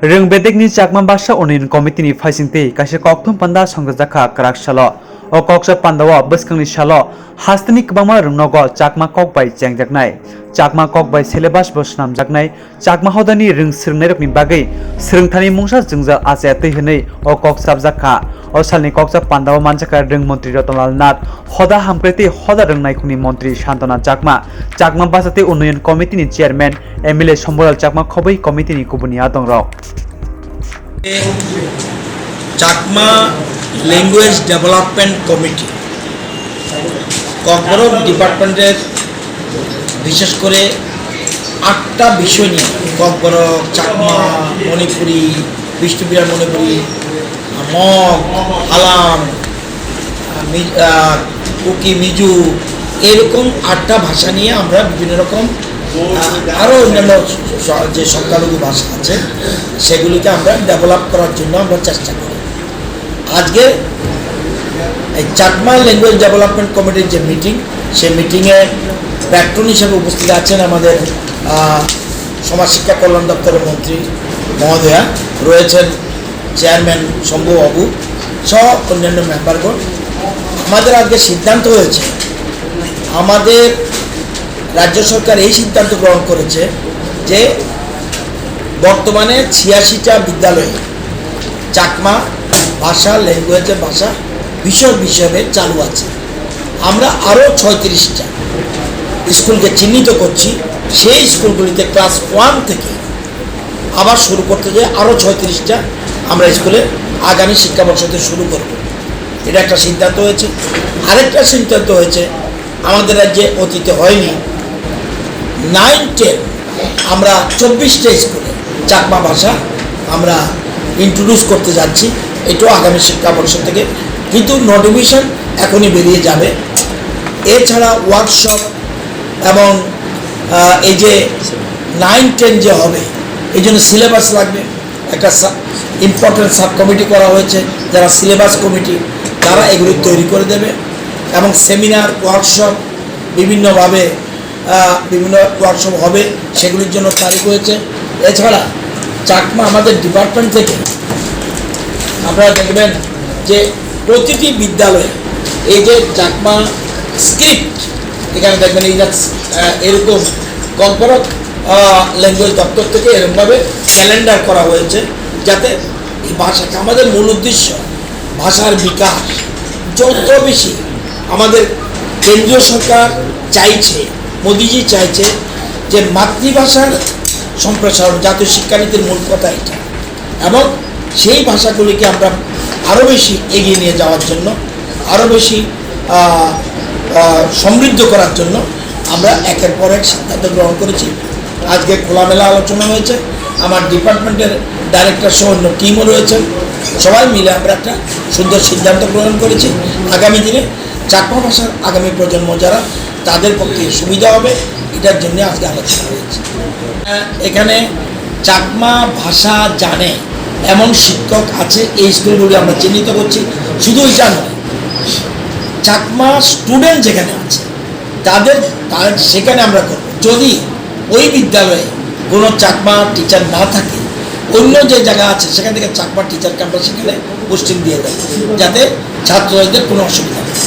रोंबेदेकनि चाकमा बासा उन्नयन कमिटिनि फाइसिंथि कासे कक्थम पान्दा संगजाखा क्राकसालो o koksa pandawo bwskangni salo hastani kwbangma rungnogo chakma kok bai chengjaknai chakma kok bai syllabus bo swnamjaknai chakma hodani rung srwngnai rokni bagui srwngthani mungsa jungjal achai hwnwi o kok sabjakha o salni koksa pandawo manjaka rung mantri Ratanlal Nath hoda hamkreti hoda rungnai khuni mantri Santona Chakma chakma basate unnayon committee ni chairman MLA Somboral Chakma khoboi committee ni kubuni atongrok Chakma language development committee Kokborok ডিপার্টমেন্টের বিশেষ করে 8টা বিষয় নিয়ে Kokborok Chakma Manipuri বিষ্ণুবিহার Manipuri mug আলাম cookie Miju এরকম 8টা ভাষা নিয়ে আমরা বিভিন্ন রকম আরও অন্যান্য যে সংখ্যালঘু ভাষা আছে সেগুলিকে আমরা ডেভেলপ করার জন্য আমরা চেষ্টা করি। আজকে এই চাকমা ল্যাঙ্গুয়েজ ডেভেলপমেন্ট কমিটির যে মিটিং সেই মিটিংয়ে প্যাট্রন হিসেবে উপস্থিত আছেন আমাদের সমাজ শিক্ষা কল্যাণ দপ্তরের মন্ত্রী মহোদয়া, রয়েছেন চেয়ারম্যান শম্ভু বাবু সহ অন্যান্য মেম্বারগণ। আমাদের আজকে সিদ্ধান্ত হয়েছে, আমাদের রাজ্য সরকার এই সিদ্ধান্ত গ্রহণ করেছে যে বর্তমানে 86টা বিদ্যালয়ে চাকমা ভাষা ল্যাঙ্গুয়েজের ভাষা বিষয় হিসেবে চালু আছে। আমরা আরও 36টা স্কুলকে চিহ্নিত করছি, সেই স্কুলগুলিতে ক্লাস 1 থেকে আবার শুরু করতে যায় আরও 36টা আমরা স্কুলে আগামী শিক্ষাবর্ষতে শুরু করব। এটা একটা সিদ্ধান্ত হয়েছে। আরেকটা সিদ্ধান্ত হয়েছে, আমাদের রাজ্যে অতীতে হয়নি, 9-10 আমরা 24টা স্কুলে চাকমা ভাষা আমরা ইন্ট্রোডিউস করতে যাচ্ছি। এটাও আগামী শিক্ষাবর্ষ থেকে, কিন্তু নোটিফিকেশন এখনই বেরিয়ে যাবে। এছাড়া ওয়ার্কশপ এবং এই যে 9-10 যে হবে এই জন্য সিলেবাস লাগবে। একটা ইম্পর্টেন্ট সাব কমিটি করা হয়েছে, যারা সিলেবাস কমিটি তারা এগুলি তৈরি করে দেবে এবং সেমিনার ওয়ার্কশপ বিভিন্নভাবে বিভিন্ন ওয়ার্কশপ হবে, সেগুলির জন্য তারিখ হয়েছে। এছাড়া চাকমা আমাদের ডিপার্টমেন্ট থেকে আপনারা দেখবেন যে প্রতিটি বিদ্যালয়ে এই যে চাকমা স্ক্রিপ্ট এখানে দেখবেন এই এরকম কর্পোরেট ল্যাঙ্গুয়েজ দপ্তর থেকে এরকমভাবে ক্যালেন্ডার করা হয়েছে, যাতে এই ভাষাকে আমাদের মূল উদ্দেশ্য ভাষার বিকাশ যত বেশি আমাদের কেন্দ্রীয় সরকার চাইছে, মোদিজি চাইছে যে মাতৃভাষার সম্প্রসারণ, জাতীয় শিক্ষানীতির মূল কথা এটা, এবং সেই ভাষাগুলিকে আমরা আরও বেশি এগিয়ে নিয়ে যাওয়ার জন্য, আরও বেশি সমৃদ্ধ করার জন্য আমরা একের পর এক সিদ্ধান্ত গ্রহণ করেছি। আজকে খোলামেলা আলোচনা হয়েছে, আমার ডিপার্টমেন্টের ডাইরেক্টর সহ অন্য টিমও রয়েছেন, সবাই মিলে আমরা একটা সুন্দর সিদ্ধান্ত গ্রহণ করেছি। আগামী দিনে চাকমা ভাষার আগামী প্রজন্ম যারা তাদের পক্ষে সুবিধা হবে, এটার জন্য আজকে আলোচনা হয়েছে। এখানে চাকমা ভাষা জানে এমন শিক্ষক আছে, এই স্কুলগুলি আমরা চিহ্নিত করছি। শুধু এটা নয়, চাকমা স্টুডেন্ট যেখানে আছে তাদের সেখানে আমরা করব। যদি ওই বিদ্যালয়ে কোনো চাকমা টিচার না থাকে, অন্য যে জায়গা আছে সেখান থেকে চাকমা টিচারকে আমরা সেখানে পোস্টিং দিয়ে দেবো, যাতে ছাত্রদের কোনো অসুবিধা নেই।